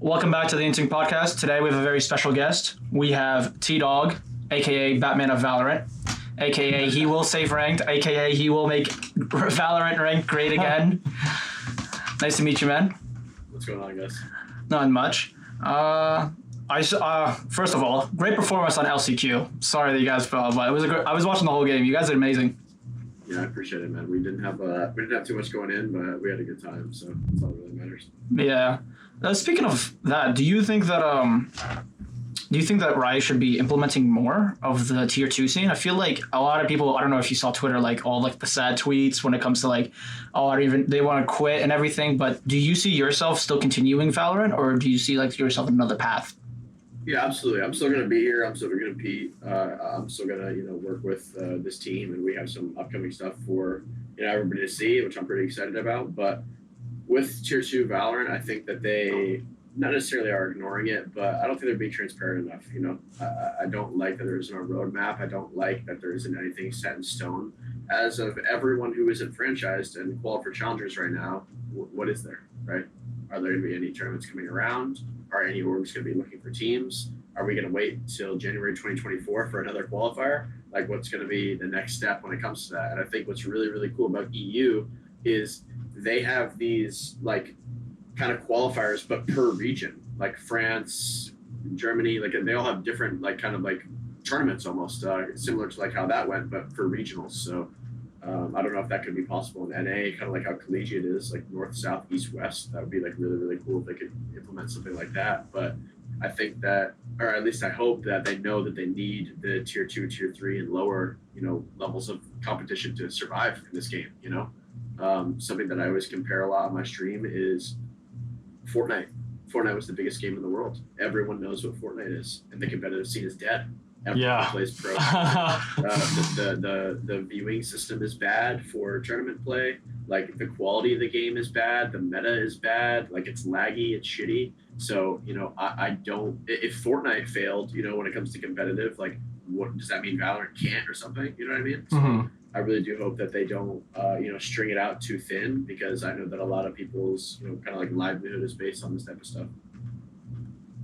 Welcome back to the Inting Podcast. Today we have a very special guest. We have Tdawgg, aka Batman of Valorant, aka he will save ranked, aka he will make Valorant ranked great again. Nice to meet you, man. What's going on, guys? Not much. First of all, great performance on LCQ. Sorry that you guys fell, but it was I was watching the whole game. You guys did amazing. Yeah, I appreciate it, man. We didn't have too much going in, but we had a good time, so that's all that really matters. Yeah. Speaking of that, do you think that Riot should be implementing more of the tier 2 scene? I feel like a lot of people, I don't know if you saw Twitter, like all like the sad tweets when it comes to like, they want to quit and everything, but do you see yourself still continuing Valorant, or do you see like yourself in another path? Yeah, absolutely. I'm still going to be here. I'm still going to compete. I'm still going to, work with this team, and we have some upcoming stuff for, everybody to see, which I'm pretty excited about. But with Tier 2 Valorant, I think that they not necessarily are ignoring it, but I don't think they're being transparent enough. I don't like that there isn't a roadmap. I don't like that there isn't anything set in stone. As of everyone who isn't franchised and qualified for challengers right now, what is there, right? Are there going to be any tournaments coming around? Are any orgs going to be looking for teams? Are we going to wait till January 2024 for another qualifier? Like, what's going to be the next step when it comes to that? And I think what's really, really cool about EU is they have these, like, kind of qualifiers, but per region. Like France, Germany, like, they all have different, like, kind of, like, tournaments almost, similar to, like, how that went, but for regionals. So I don't know if that could be possible in NA, kind of like how collegiate is, like north, south, east, west. That would be like really, really cool if they could implement something like that. But I think that, or at least I hope that they know that they need the tier 2, tier 3, and lower, levels of competition to survive in this game. Something that I always compare a lot on my stream is Fortnite. Fortnite was the biggest game in the world. Everyone knows what Fortnite is, and the competitive scene is dead. Everyone plays pro. The viewing system is bad for tournament play. Like, the quality of the game is bad. The meta is bad. Like, it's laggy. It's shitty. So, I don't. If Fortnite failed, when it comes to competitive, like, what does that mean? Valorant can't or something? You know what I mean? So I really do hope that they don't, string it out too thin, because I know that a lot of people's, kind of like livelihood is based on this type of stuff.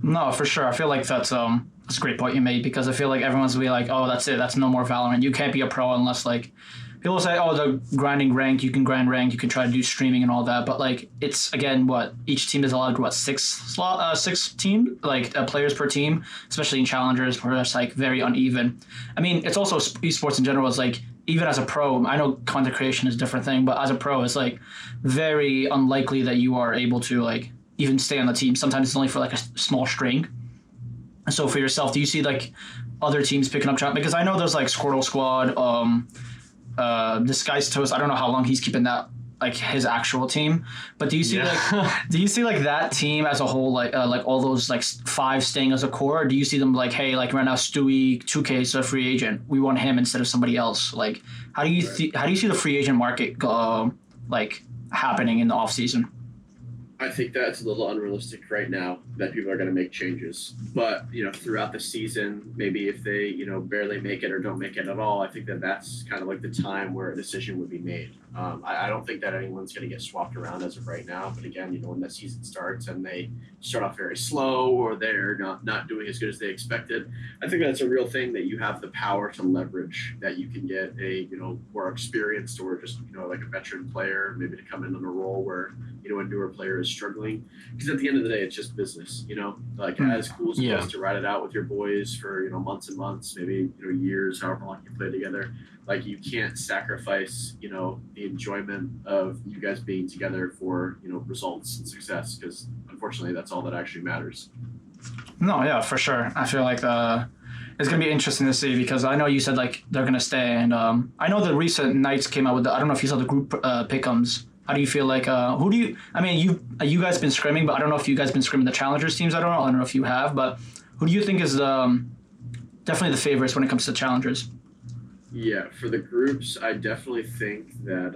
No, for sure. I feel like that's a great point you made, because I feel like everyone's gonna be like, oh, that's it. That's no more Valorant. You can't be a pro unless, like, people say, oh, the grinding rank, you can grind rank, you can try to do streaming and all that. But, like, it's, again, each team is allowed, six players per team, especially in challengers where it's, like, very uneven. I mean, it's also esports in general. It's, like, even as a pro, I know content creation is a different thing, but as a pro, it's, like, very unlikely that you are able to, like, even stay on the team. Sometimes it's only for, like, a small string. So for yourself, do you see, like, other teams picking up chat? Because I know there's, like, Squirtle Squad, this guy's Toast. I don't know how long he's keeping that, like, his actual team. But do you see like that team as a whole, like all those, like, 5 staying as a core? Or do you see them like, hey, like right now Stewie 2K is a free agent, we want him instead of somebody else? Like, how do you see the free agent market like happening in the off season? I think that's a little unrealistic right now, that people are going to make changes. But, throughout the season, maybe if they, barely make it or don't make it at all, I think that that's kind of like the time where a decision would be made. I don't think that anyone's going to get swapped around as of right now. But again, when that season starts and they start off very slow, or they're not doing as good as they expected, I think that's a real thing, that you have the power to leverage, that you can get a, more experienced, or just, like a veteran player, maybe to come in on a role where, a newer player is struggling. Because at the end of the day, it's just business, like as cool as it is to ride it out with your boys for, months and months, maybe, years, however long you play together. Like, you can't sacrifice, the enjoyment of you guys being together for, results and success, because unfortunately that's all that actually matters. No, yeah, for sure. I feel like it's going to be interesting to see, because I know you said, like, they're going to stay. And I know the recent Knights came out with I don't know if you saw the group pick'ems. How do you feel like, you guys been scrimming, but I don't know if you guys been scrimming the challengers teams. I don't know if you have, but who do you think is definitely the favorites when it comes to challengers? Yeah, for the groups, I definitely think that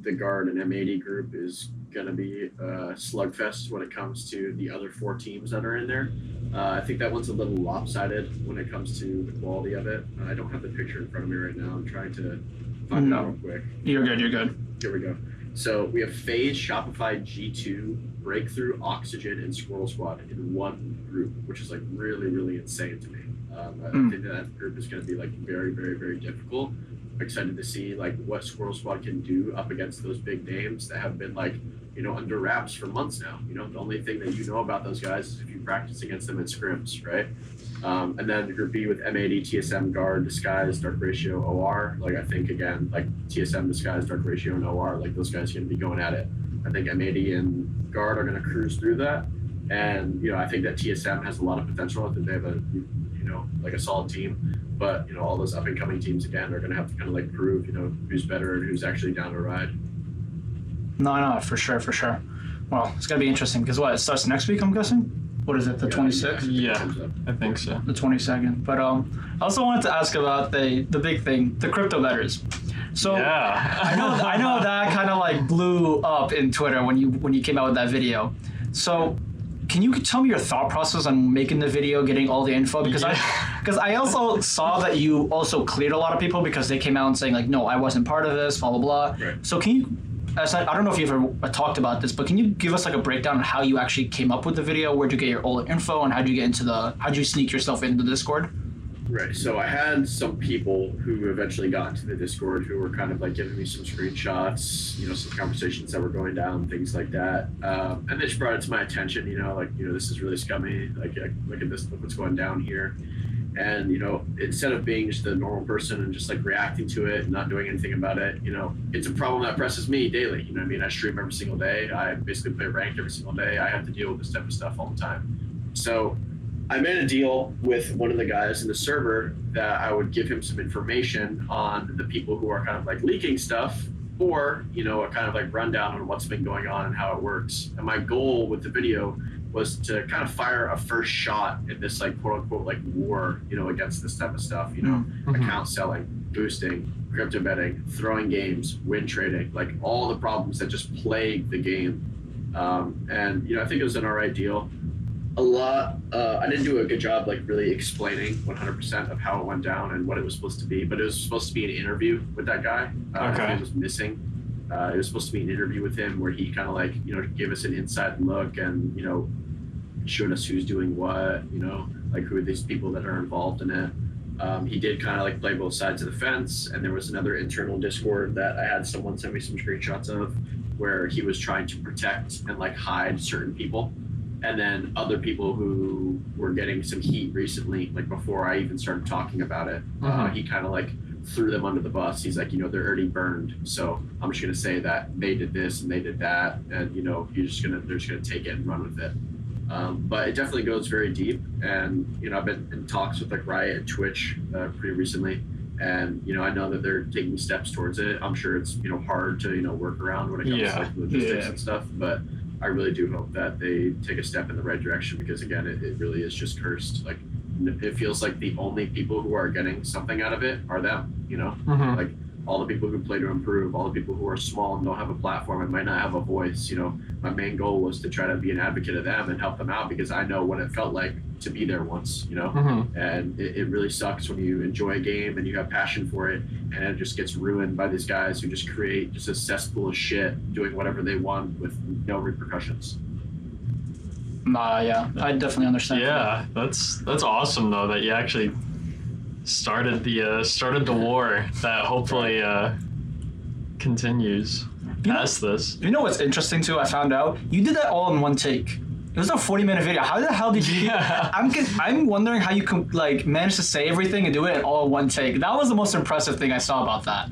the Guard and M80 group is going to be a slugfest when it comes to the other 4 teams that are in there. I think that one's a little lopsided when it comes to the quality of it. I don't have the picture in front of me right now. I'm trying to find it out real quick. You're good. Here we go. So we have FaZe, Shopify, G2, Breakthrough, Oxygen, and Squirrel Squad in one group, which is like really, really insane to me. I think that group is going to be like very, very, very difficult. I'm excited to see like what Squirrel Squad can do up against those big names that have been like, under wraps for months now. The only thing that you know about those guys is if you practice against them in scrims, right? And then Group B with M80, TSM, Guard, Disguise, Dark Ratio, OR. Like I think again, like TSM, Disguise, Dark Ratio, and OR, like those guys are going to be going at it. I think M80 and Guard are going to cruise through that. And, I think that TSM has a lot of potential. I think they have like a solid team. But, all those up and coming teams again are going to have to kind of like prove, who's better and who's actually down to ride. No, for sure. Well, it's going to be interesting because it starts next week, I'm guessing? What is it, the 26th? Yeah, I think so. The 22nd. But I also wanted to ask about the big thing, the crypto bettors. So yeah. I know that kind of like blew up in Twitter when you came out with that video. So can you tell me your thought process on making the video, getting all the info? Because I also saw that you also cleared a lot of people because they came out and saying like, no, I wasn't part of this, blah, blah, blah. Right. So can you, I don't know if you've ever talked about this, but can you give us like a breakdown on how you actually came up with the video? Where'd you get your all the info and how'd you sneak yourself into the Discord? Right. So I had some people who eventually got into the Discord who were kind of like giving me some screenshots, some conversations that were going down, things like that. And they just brought it to my attention, this is really scummy. Like, look at this, look what's going down here. And, instead of being just a normal person and just like reacting to it and not doing anything about it, it's a problem that presses me daily. I stream every single day. I basically play ranked every single day. I have to deal with this type of stuff all the time. So I made a deal with one of the guys in the server that I would give him some information on the people who are kind of like leaking stuff or, a kind of like rundown on what's been going on and how it works. And my goal with the video was to kind of fire a first shot in this like quote unquote like war, against this type of stuff, account selling, boosting, crypto betting, throwing games, win trading, like all the problems that just plague the game. And, I think it was an all right deal. I didn't do a good job like really explaining 100% of how it went down and what it was supposed to be, but it was supposed to be an interview with that guy. It was missing. It was supposed to be an interview with him where he kind of like, gave us an inside look and, showed us who's doing what, like who are these people that are involved in it. He did kind of like play both sides of the fence. And there was another internal Discord that I had someone send me some screenshots of where he was trying to protect and like hide certain people. And then other people who were getting some heat recently, like before I even started talking about it, he kind of like threw them under the bus. He's like, they're already burned. So I'm just going to say that they did this and they did that. And, they're just going to take it and run with it. But it definitely goes very deep. And, I've been in talks with like Riot and Twitch pretty recently. And, I know that they're taking steps towards it. I'm sure it's, hard to, work around when it comes to like logistics and stuff. But I really do hope that they take a step in the right direction because, again, it really is just cursed. Like, it feels like the only people who are getting something out of it are them, Like, all the people who play to improve, all the people who are small and don't have a platform and might not have a voice, My main goal was to try to be an advocate of them and help them out because I know what it felt like to be there once, And it really sucks when you enjoy a game and you have passion for it and it just gets ruined by these guys who just create just a cesspool of shit doing whatever they want with no repercussions. Yeah, I definitely understand. Yeah, that's awesome though that you actually started the war that hopefully continues past this. You know what's interesting too? I found out you did that all in one take. It was a 40-minute video. How the hell did you? Yeah. I'm wondering how you could like manage to say everything and do it all in one take. That was the most impressive thing I saw about that.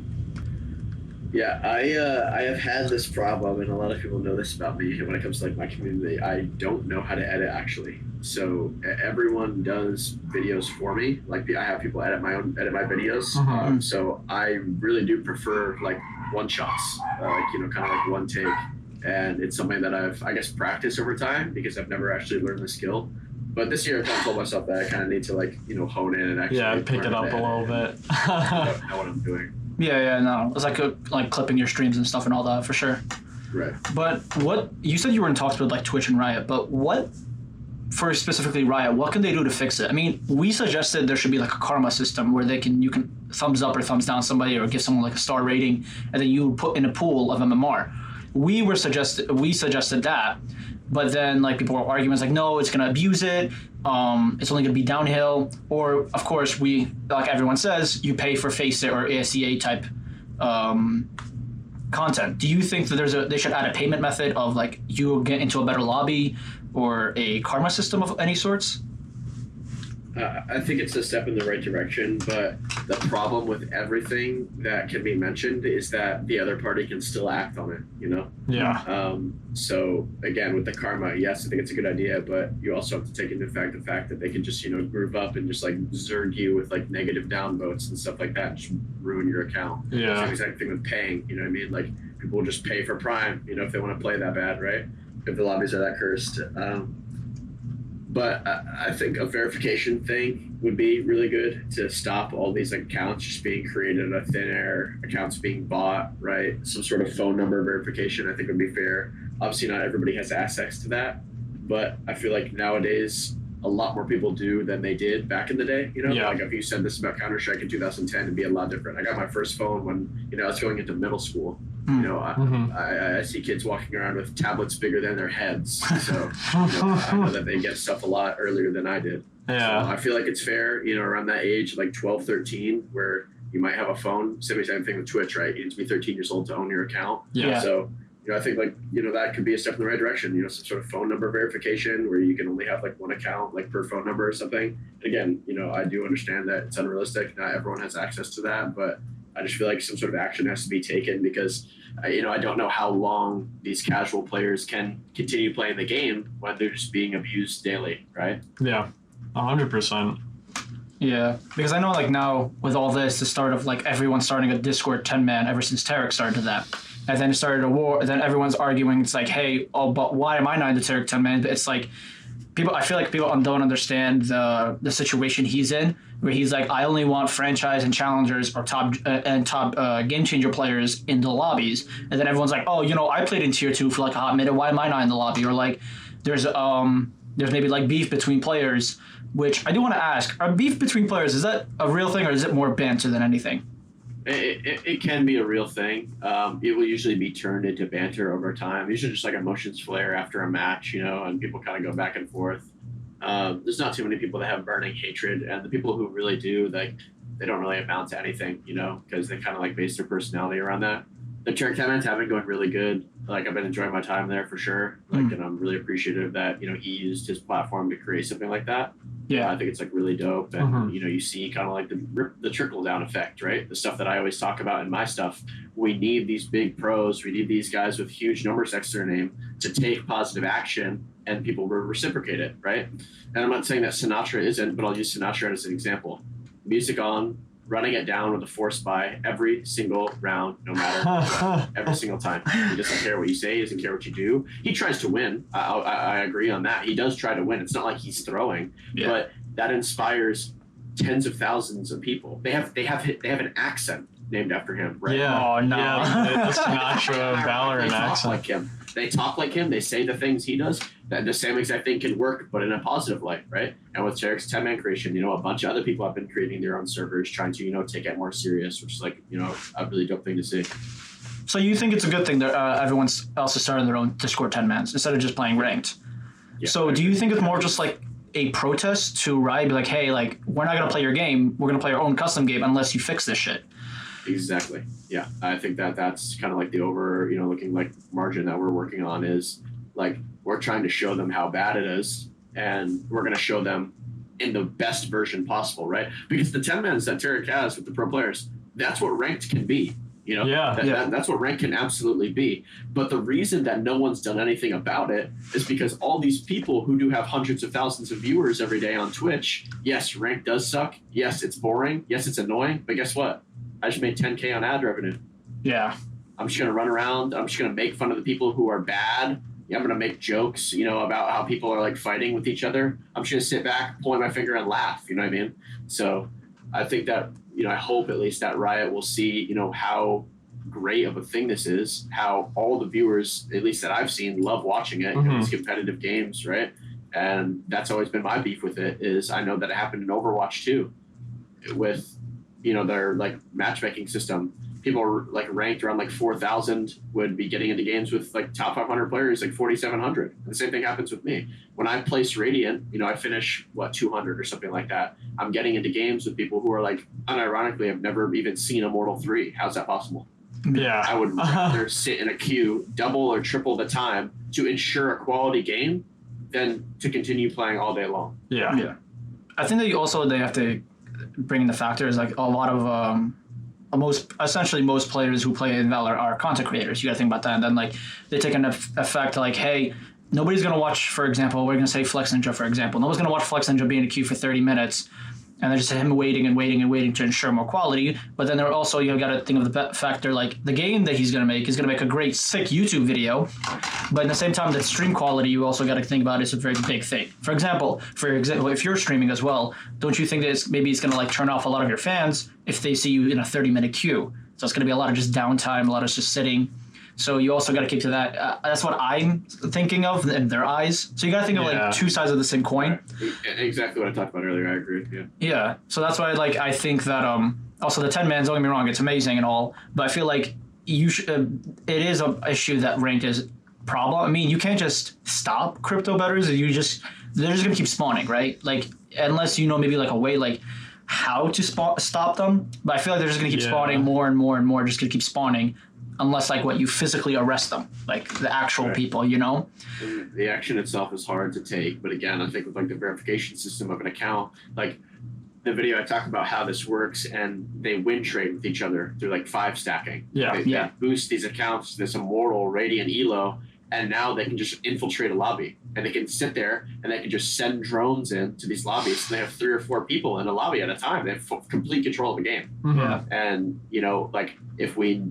Yeah, I have had this problem, and a lot of people know this about me when it comes to like my community. I don't know how to edit actually. So everyone does videos for me. Like I have people edit my videos. So I really do prefer like one shots, kind of like one take. And it's something that I've, I guess, practiced over time because I've never actually learned the skill. But this year I've kind of told myself that I kind of need to like, hone in and actually pick it up a little bit. know what I'm doing. Yeah, no. It's like clipping your streams and stuff and all that for sure. Right. But what you said you were in talks with like Twitch and Riot, but what for specifically Riot, what can they do to fix it? I mean, we suggested there should be like a karma system where you can thumbs up or thumbs down somebody or give someone like a star rating and then you put in a pool of MMR. we suggested that, but then like people were arguing, it's like, no, it's gonna abuse it. It's only gonna be downhill. Or of course, we, like everyone says, you pay for Face It or ASCA type content. Do you think that they should add a payment method of like you get into a better lobby or a karma system of any sorts? I think it's a step in the right direction, but the problem with everything that can be mentioned is that the other party can still act on it, you know? Yeah. So again, with the karma, yes, I think it's a good idea, but you also have to take into the fact that they can just, you know, group up and just like zerg you with like negative downvotes and stuff like that, and just ruin your account. Yeah. It's the exact thing with paying, you know what I mean? Like people will just pay for Prime, you know, if they want to play that bad, right? If the lobbies are that cursed. But I think a verification thing would be really good to stop all these accounts just being created out of thin air, accounts being bought, right? Some sort of phone number verification, I think would be fair. Obviously, not everybody has access to that, but I feel like nowadays a lot more people do than they did back in the day. You know, like if you said this about Counter-Strike in 2010, it'd be a lot different. I got my first phone when, you know, I was going into middle school. You know, I see kids walking around with tablets bigger than their heads. So you know, I know that they get stuff a lot earlier than I did. Yeah. So I feel like it's fair, you know, around that age, like 12, 13, where you might have a phone. Same thing with Twitch, right? You need to be 13 years old to own your account. Yeah. So, you know, I think like, you know, that could be a step in the right direction, you know, some sort of phone number verification where you can only have like one account, like per phone number or something. Again, you know, I do understand that it's unrealistic. Not everyone has access to that, but I just feel like some sort of action has to be taken because, you know, I don't know how long these casual players can continue playing the game when they're just being abused daily, right? Yeah, 100%. Yeah, because I know like now with all this, the start of like everyone starting a Discord 10-man ever since Tarek started that. And then it started a war, and then everyone's arguing, it's like, hey, oh, but why am I not in the Tarek 10-man? But it's like, I feel like people don't understand the situation he's in, where he's like, I only want franchise and challengers or top game changer players in the lobbies, and then everyone's like, oh, you know, I played in tier 2 for like a hot minute. Why am I not in the lobby? Or like, there's maybe like beef between players, which I do want to ask: are beef between players, is that a real thing, or is it more banter than anything? It can be a real thing. It will usually be turned into banter over time. Usually just like emotions flare after a match, you know, and people kind of go back and forth. There's not too many people that have burning hatred, and the people who really do, like, they don't really amount to anything, you know, because they kind of like base their personality around that. The Tarek Tenmans have been going really good. Like, I've been enjoying my time there for sure. Like, and I'm really appreciative that, you know, he used his platform to create something like that. Yeah, I think it's like really dope, and you know, you see kind of like the trickle down effect, right? The stuff that I always talk about in my stuff. We need these big pros. We need these guys with huge numbers next to their name to take positive action, and people will reciprocate it, right? And I'm not saying that Sinatra isn't, but I'll use Sinatra as an example. Music on, running it down with a force buy every single round, no matter what, every single time. He doesn't care what you say. He doesn't care what you do. He tries to win. I agree on that. He does try to win. It's not like he's throwing, but that inspires tens of thousands of people. They have an accent named after him, right? Yeah. Oh no. Yeah, the Sinatra VALORANT accent. Like him. They talk like him. They say the things he does. That the same exact thing can work, but in a positive light, right? And with Tarek's 10-man creation, you know, a bunch of other people have been creating their own servers, trying to, you know, take it more serious, which is like, you know, a really dope thing to see. So you think it's a good thing that everyone else is starting their own Discord 10-mans instead of just playing ranked? Yeah, so do you think it's more just like a protest to Riot, be like, hey, like, we're not going to play your game, we're going to play our own custom game unless you fix this shit? Exactly. Yeah, I think that's kind of like the looking like margin that we're working on is like we're trying to show them how bad it is, and we're going to show them in the best version possible, right? Because the 10-mans that Tarek has with the pro players, that's what ranked can be. You know, that's what rank can absolutely be. But the reason that no one's done anything about it is because all these people who do have hundreds of thousands of viewers every day on Twitch, yes, rank does suck. Yes, it's boring. Yes, it's annoying. But guess what? I just made 10K on ad revenue. Yeah. I'm just going to run around. I'm just going to make fun of the people who are bad. Yeah, I'm going to make jokes, you know, about how people are like fighting with each other. I'm just going to sit back, point my finger and laugh. You know what I mean? So I think that, you know, I hope at least that Riot will see, you know, how great of a thing this is, how all the viewers, at least that I've seen, love watching it. You know, these competitive games, right? And that's always been my beef with it is I know that it happened in Overwatch too with, you know, their like matchmaking system. people are like ranked around like 4,000 would be getting into games with like top 500 players, like 4,700. And the same thing happens with me. When I place Radiant, I finish 200 or something like that. I'm getting into games with people who are like, unironically, have never even seen Immortal 3. How's that possible? Yeah. I would rather sit in a queue double or triple the time to ensure a quality game than to continue playing all day long. Yeah. I think that they have to bring in the factors like a lot of most players who play in Valor are content creators. You got to think about that, and then like they take an effect like, hey, nobody's gonna watch. For example, we're gonna say Flex Ninja. For example, nobody's gonna watch Flex Ninja be in a queue for 30 minutes. And they're just him waiting to ensure more quality. But then got to think of the factor like the game that he's going to make a great, sick YouTube video. But at the same time, the stream quality you also got to think about is a very big thing. For example, if you're streaming as well, don't you think that maybe it's going to like turn off a lot of your fans if they see you in a 30-minute queue? So it's going to be a lot of just downtime, a lot of just sitting. So you also got to keep to that. That's what I'm thinking of in their eyes. So you got to think of like two sides of the same coin. Right. Exactly what I talked about earlier. I agree. Yeah. Yeah. So that's why I think that also the 10-mans, don't get me wrong, it's amazing and all, but I feel like it is an issue that ranked is problem. I mean, you can't just stop crypto bettors. They're just gonna keep spawning, right? Like unless maybe like a way like how to stop them. But I feel like they're just gonna keep spawning more and more and more. Just gonna keep spawning. Unless you physically arrest them, like the actual people, And the action itself is hard to take, but again, I think with like the verification system of an account, like the video I talked about how this works, and they win trade with each other through like 5 stacking. They boost these accounts to this Immortal, Radiant, Elo, and now they can just infiltrate a lobby, and they can sit there and they can just send drones in to these lobbies. So they have 3 or 4 people in a lobby at a time. They have complete control of the game. Mm-hmm. And like if we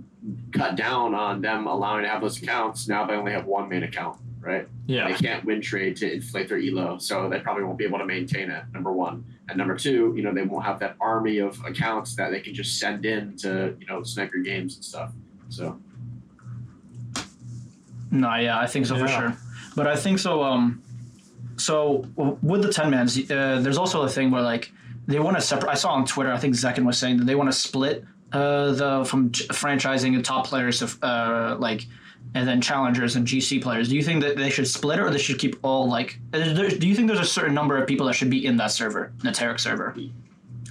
cut down on them allowing to have those accounts, now they only have 1 main account, right? Yeah. They can't win trade to inflate their elo, so they probably won't be able to maintain it, number 1. And number 2, they won't have that army of accounts that they can just send in to, snipe your games and stuff. So. No, yeah, I think so for sure. But I think so. So with the 10-mans, there's also a thing where like they want to separate. I saw on Twitter, I think Zekin was saying that they want to split from franchising and top players to and then challengers and GC players. Do you think that they should split it, or they should keep all like? Do you think there's a certain number of people that should be in that server, the Tdawgg server?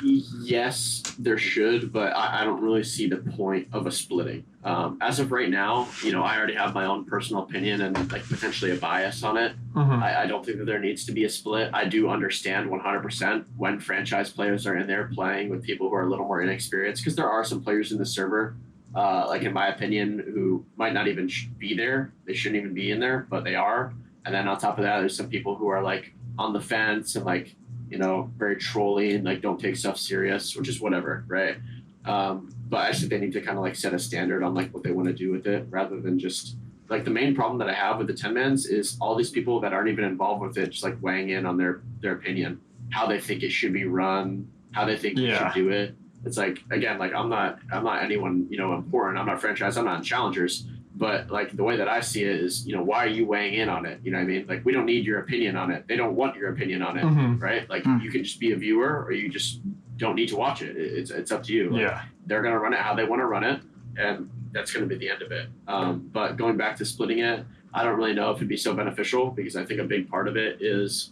Yes, there should, but I don't really see the point of a splitting. As of right now, I already have my own personal opinion and like potentially a bias on it. Mm-hmm. I don't think that there needs to be a split. I do understand 100% when franchise players are in there playing with people who are a little more inexperienced, because there are some players in the server, like in my opinion, who might not even be there. They shouldn't even be in there, but they are. And then on top of that, there's some people who are like on the fence and like, very trolly and like don't take stuff serious, which is whatever, right? But I think they need to kind of like set a standard on like what they want to do with it, rather than just like the main problem that I have with the 10-mans is all these people that aren't even involved with it just like weighing in on their opinion, how they think it should be run, how they think you should do it. It's like, again, like I'm not anyone, important. I'm not franchise. I'm not in challengers. But like the way that I see it is, why are you weighing in on it? You know what I mean? Like we don't need your opinion on it. They don't want your opinion on it, right? Like you can just be a viewer, or you just don't need to watch it. It's up to you. Like, they're gonna run it how they want to run it, and that's gonna be the end of it. But going back to splitting it, I don't really know if it'd be so beneficial, because I think a big part of it is,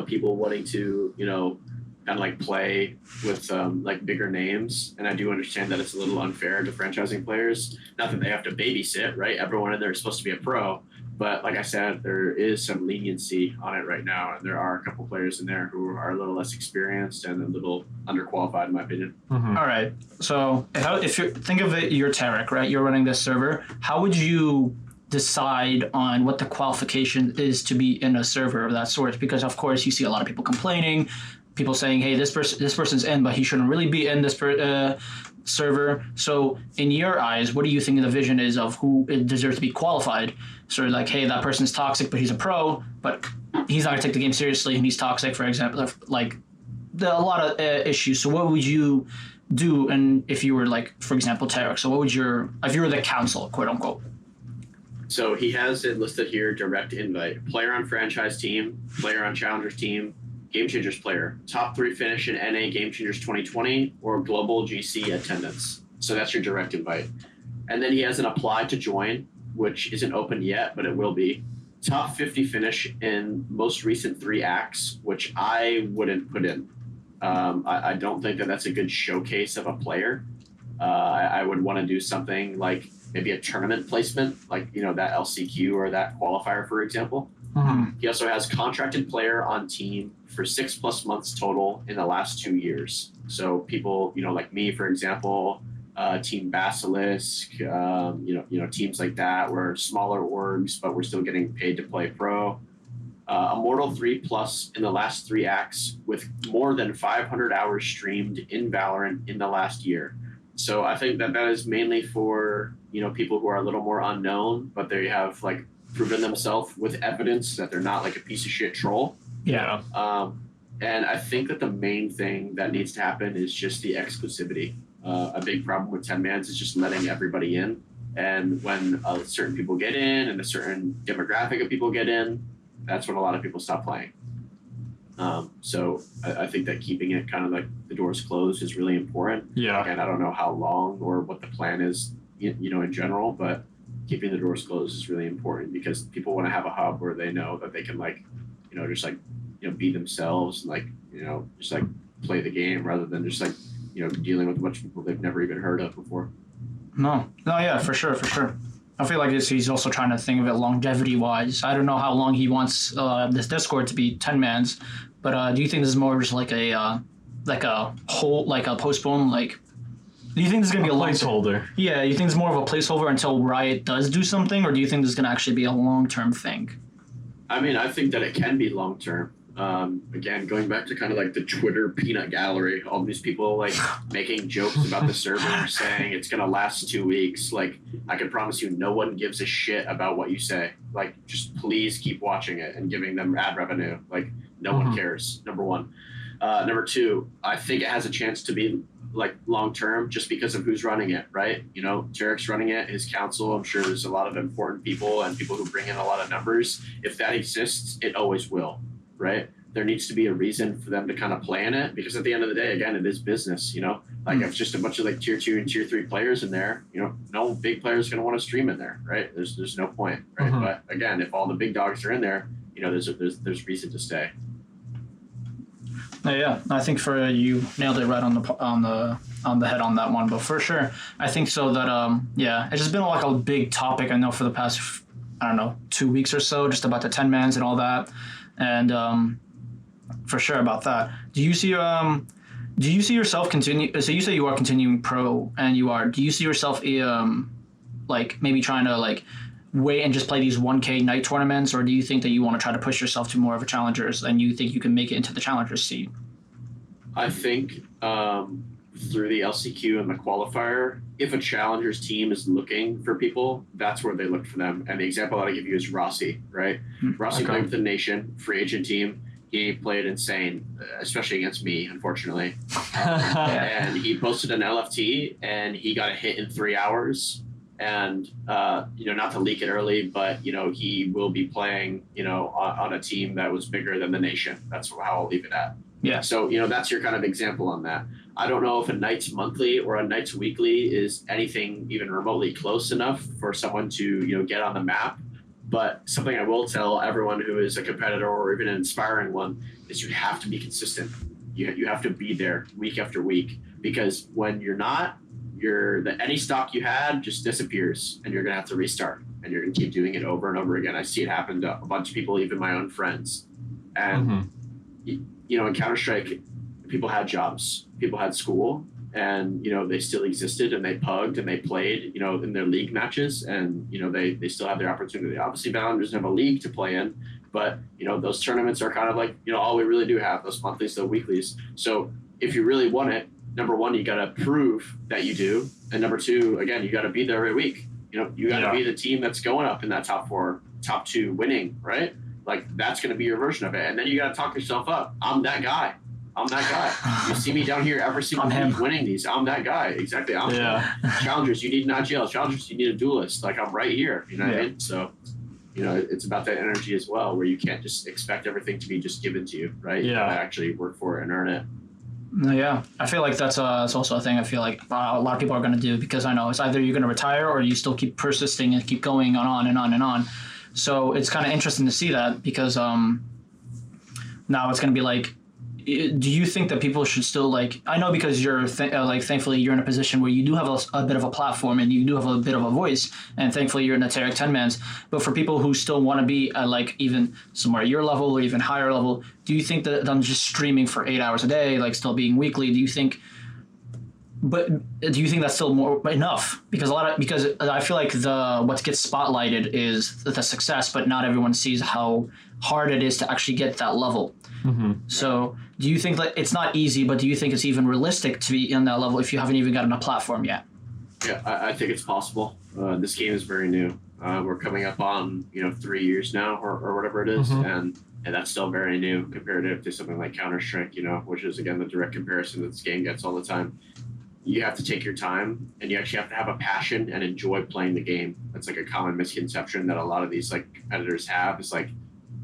people wanting to, kind of like play with like bigger names. And I do understand that it's a little unfair to franchising players. Not that they have to babysit, right? Everyone in there is supposed to be a pro. But like I said, there is some leniency on it right now. And there are a couple players in there who are a little less experienced and a little underqualified, in my opinion. Mm-hmm. All right. So if you think of it, you're Tdawgg, right? You're running this server. How would you decide on what the qualification is to be in a server of that sort? Because of course you see a lot of people complaining, people saying, hey, this person's in, but he shouldn't really be in this server. So in your eyes, what do you think the vision is of who deserves to be qualified? Sort of like, hey, that person's toxic, but he's a pro, but he's not going to take the game seriously, and he's toxic, for example. Like, there are a lot of issues. So what would you do, and if you were, like, for example, Tdawgg? So what would if you were the council, quote unquote? So he has it listed here, direct invite. Player on franchise team, player on challengers team, Game Changers player, top 3 finish in NA Game Changers 2020, or global GC attendance. So that's your direct invite. And then he has an apply to join, which isn't open yet, but it will be. Top 50 finish in most recent 3 acts, which I wouldn't put in. I don't think that that's a good showcase of a player. I would want to do something like maybe a tournament placement, like, that LCQ or that qualifier, for example. Mm-hmm. He also has contracted player on team for 6+ months total in the last 2 years. So people, like me, for example, Team Basilisk, teams like that, we're smaller orgs, but we're still getting paid to play pro. Immortal 3+ in the last 3 acts with more than 500 hours streamed in Valorant in the last year. So I think that is mainly for, people who are a little more unknown, but they have like proven themselves with evidence that they're not like a piece of shit troll. Yeah. And I think that the main thing that needs to happen is just the exclusivity. A big problem with 10-mans is just letting everybody in. And when certain people get in and a certain demographic of people get in, that's when a lot of people stop playing. So I think that keeping it kind of like the doors closed is really important. Yeah. Again, I don't know how long or what the plan is, in general, but keeping the doors closed is really important because people want to have a hub where they know that they can just be themselves and just like play the game rather than just like, dealing with a bunch of people they've never even heard of before. No, yeah, for sure. I feel like he's also trying to think of it longevity-wise. I don't know how long he wants this Discord to be 10-mans, but do you think this is more just like a postpone, like, do you think this is going to be a placeholder? Yeah, you think it's more of a placeholder until Riot does do something, or do you think this is going to actually be a long-term thing? I mean, I think that it can be long-term. Again, going back to kind of like the Twitter peanut gallery, all these people like making jokes about the server saying it's going to last 2 weeks. Like, I can promise you no one gives a shit about what you say. Like, just please keep watching it and giving them ad revenue. Like, no one cares, number one. Number two, I think it has a chance to be like long-term just because of who's running it, right? Tarek's running it, his council, I'm sure there's a lot of important people and people who bring in a lot of numbers. If that exists, it always will. Right? There needs to be a reason for them to kind of play in it because at the end of the day, again, it is business, like if it's just a bunch of like tier 2 and tier 3 players in there, no big player is going to want to stream in there, right? There's no point, right? But again, if all the big dogs are in there, there's reason to stay. Yeah, I think for you nailed it right on the head on that one, but for sure, I think so that it's just been like a big topic I know for the past 2 weeks or so, just about the 10-mans and all that. And for sure about that. Do you see yourself continue? So you say you are continuing pro, and you are. Do you see yourself like maybe trying to like wait and just play these 1K night tournaments, or do you think that you want to try to push yourself to more of a challengers, and you think you can make it into the challengers seed? I think through the LCQ and the qualifier, if a challengers team is looking for people, that's where they look for them. And the example that I give you is Rossi, right? Rossi played with the Nation, free agent team. He played insane, especially against me, unfortunately. And he posted an LFT, and he got a hit in 3 hours. And, not to leak it early, but, he will be playing, on a team that was bigger than the Nation. That's how I'll leave it at. Yeah. So, that's your kind of example on that. I don't know if a Knights monthly or a Knights weekly is anything even remotely close enough for someone to, get on the map. But something I will tell everyone who is a competitor or even an inspiring one is you have to be consistent. You have to be there week after week, because when you're not, any stock you had just disappears, and you're going to have to restart, and you're going to keep doing it over and over again. I see it happen to a bunch of people, even my own friends. And, in Counter-Strike, people had jobs, people had school, and, they still existed, and they pugged and they played, in their league matches, and, they still have their opportunity. Obviously, Valorant doesn't have a league to play in, but, those tournaments are kind of like, all we really do have, those monthlies, the weeklies. So if you really want it, number one, you got to prove that you do. And number two, again, you got to be there every week. You got to be the team that's going up in that top 4, top 2 winning, right? Like, that's going to be your version of it. And then you got to talk yourself up. I'm that guy. You see me down here every single week winning these. I'm that guy. Exactly. Challengers, you need an IGL. Challengers, you need a duelist. Like, I'm right here. You know what I mean? So, it's about that energy as well, where you can't just expect everything to be just given to you, right? You got to actually work for it and earn it. Yeah, I feel like that's also a thing I feel like a lot of people are going to do, because I know it's either you're going to retire or you still keep persisting and keep going on and on and on. So it's kind of interesting to see that, because now it's going to be like, do you think that people should still, like, I know because you're thankfully you're in a position where you do have a bit of a platform and you do have a bit of a voice, and thankfully you're in the Tdawgg 10-mans, but for people who still want to be at like even somewhere at your level or even higher level, do you think that them just streaming for 8 hours a day, like still being weekly, do you think that's still more enough? Because I feel like what gets spotlighted is the success, but not everyone sees how hard it is to actually get that level. Mm-hmm. So do you think that it's not easy, but do you think it's even realistic to be in that level if you haven't even gotten a platform yet? Yeah, I think it's possible. This game is very new. We're coming up on 3 years now, or whatever it is, and that's still very new comparative to something like Counter-Strike, which is again the direct comparison that this game gets all the time. You have to take your time, and you actually have to have a passion and enjoy playing the game. That's like a common misconception that a lot of these like competitors have. Is like,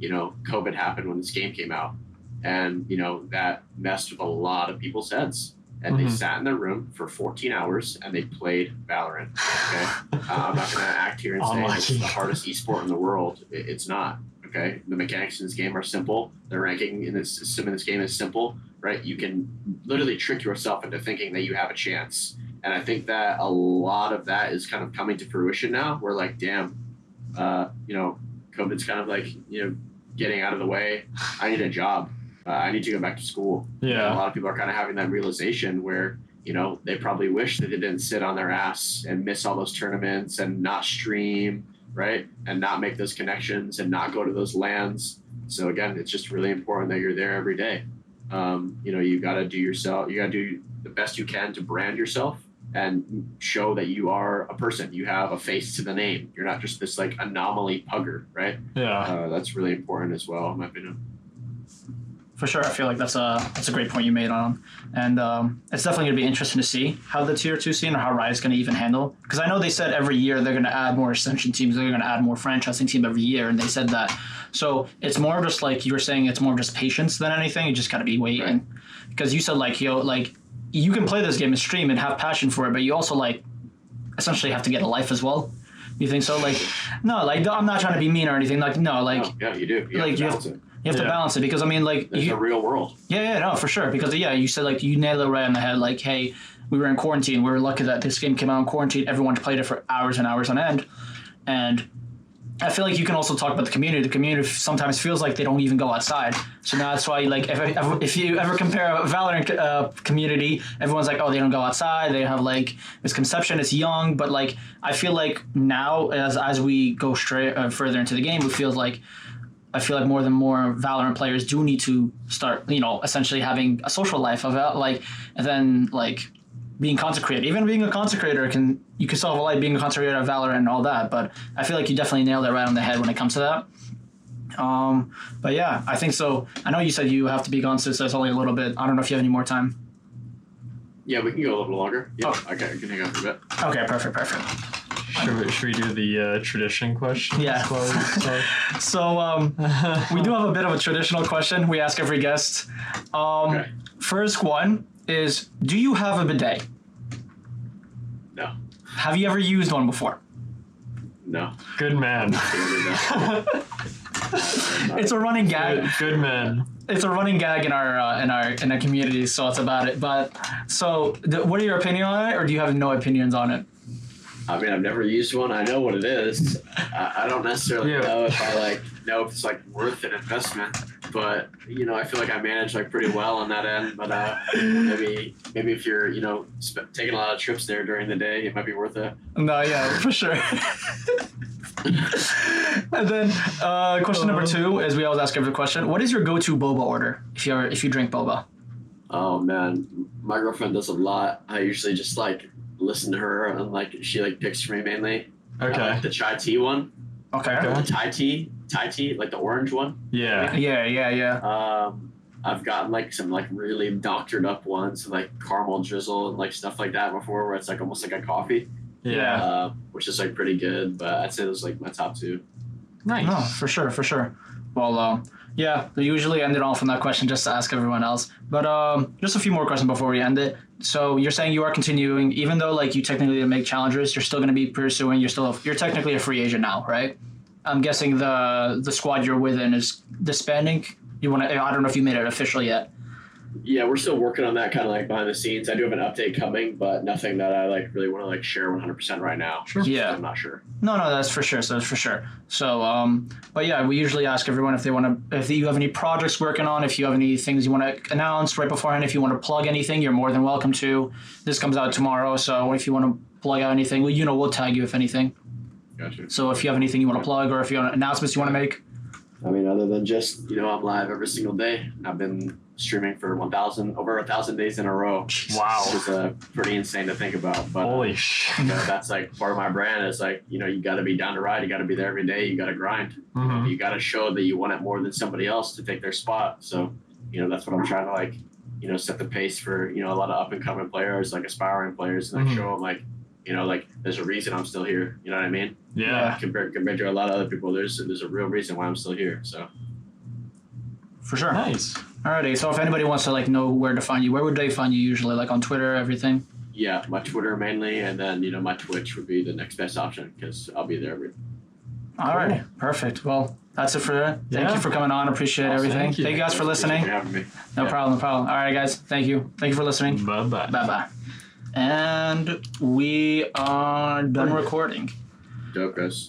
COVID happened when this game came out, and that messed with a lot of people's heads. And they sat in their room for 14 hours and they played Valorant. Okay, I'm not going to act here and say this is the hardest esport in the world. It's not. Okay, the mechanics in this game are simple. The ranking in this system in this game is simple, right? You can literally trick yourself into thinking that you have a chance. And I think that a lot of that is kind of coming to fruition now. We're like, damn, COVID's kind of like, getting out of the way. I need a job. I need to go back to school. Yeah. And a lot of people are kind of having that realization where, they probably wish that they didn't sit on their ass and miss all those tournaments and not stream, right? And not make those connections and not go to those LANs. So again, it's just really important that you're there every day. You got to do the best you can to brand yourself and show that you are a person. You have a face to the name. You're not just this like anomaly pugger, right? Yeah. That's really important as well, in my opinion. For sure, I feel like that's a great point you made on, and it's definitely going to be interesting to see how the tier 2 scene or how Riot's going to even handle. Because I know they said every year they're going to add more Ascension teams, they're going to add more franchising team every year, and they said that. So it's more just like you were saying, it's more just patience than anything. You just got to be waiting, right? Because you said like you can play this game and stream and have passion for it, but you also like essentially have to get a life as well. You think so? Like no, like I'm not trying to be mean or anything. Like no, like yeah, you do. You have to balance it, because I mean, like it's a real world. Yeah, no, for sure. Because you said like you nailed it right on the head. Like, hey, we were in quarantine. We were lucky that this game came out in quarantine. Everyone played it for hours and hours on end, and I feel like you can also talk about the community. The community sometimes feels like they don't even go outside. So now that's why, like, if you ever compare a Valorant community, everyone's like, oh, they don't go outside. They have like misconception. It's young, but like I feel like now as we go further into the game, I feel like more and more Valorant players do need to start, essentially having a social life of it, and then like being consecrated. Even being a consecrator you can still have a life being a consecrator of Valorant and all that. But I feel like you definitely nailed it right on the head when it comes to that. But yeah, I think so. I know you said you have to be gone, so there's only a little bit. I don't know if you have any more time. Yeah, we can go a little longer. Yeah, okay, I can hang out for a bit. Okay, perfect. Should we do the tradition question? Yeah. So we do have a bit of a traditional question we ask every guest. Okay. First one is, do you have a bidet? No. Have you ever used one before? No. Good man. It's a running gag. Good man. It's a running gag in our community, so it's about it. But so, what are your opinions on it, or do you have no opinions on it? I mean, I've never used one. I know what it is. I don't necessarily know if it's like worth an investment, but I feel like I manage like pretty well on that end. But maybe if you're taking a lot of trips there during the day, it might be worth it. No, yeah, for sure. And then question number 2 is we always ask every question. What is your go-to boba order if you drink boba? Oh man, my girlfriend does a lot. I usually just like listen to her and like she like picks for me mainly. Okay. I like the chai tea one. Okay. The Thai tea, like the orange one. Yeah. Yeah. I've gotten like some like really doctored up ones, like caramel drizzle and like stuff like that before, where it's like almost like a coffee. Yeah. Which is like pretty good, but I'd say those are like my top 2. Nice. No, for sure. Well, yeah, we usually end it off on that question just to ask everyone else. But just a few more questions before we end it. So you're saying you are continuing, even though like you technically didn't make challengers, you're still going to be pursuing. You're technically a free agent now, right? I'm guessing the squad you're within is disbanding. You want to? I don't know if you made it official yet. Yeah, we're still working on that kind of like behind the scenes. I do have an update coming, but nothing that I like really want to like share 100% right now. Sure. Yeah. So I'm not sure. No, that's for sure. So that's for sure. So, but yeah, we usually ask everyone if they want to, if you have any projects working on, if you have any things you want to announce right beforehand, if you want to plug anything, you're more than welcome to. This comes out tomorrow, so if you want to plug out anything, we'll tag you if anything. Gotcha. So if you have anything you want to plug, or if you have announcements you want to make. I mean, other than just, I'm live every single day. I've been streaming for over 1,000 days in a row. Wow. Which is pretty insane to think about. But Holy shit. that's like part of my brand is like, you got to be down to ride. You got to be there every day. You got to grind. Mm-hmm. You got to show that you want it more than somebody else to take their spot. So, that's what I'm trying to like, set the pace for, a lot of up and coming players, like aspiring players, and like show them like, like there's a reason I'm still here. You know what I mean? Yeah. Compared to a lot of other people, there's a real reason why I'm still here. So. For sure. Nice. Alrighty. So if anybody wants to like know where to find you, where would they find you usually? Like on Twitter, everything? Yeah, my Twitter mainly, and then my Twitch would be the next best option because I'll be there. Alrighty. Perfect. Well, that's it for that. Thank Yeah. you for coming on. Appreciate everything. Thank you. Guys for listening. Thanks for having me. No problem. All right, guys. Thank you for listening. Bye-bye. Bye. And we are done recording. Dope, guys.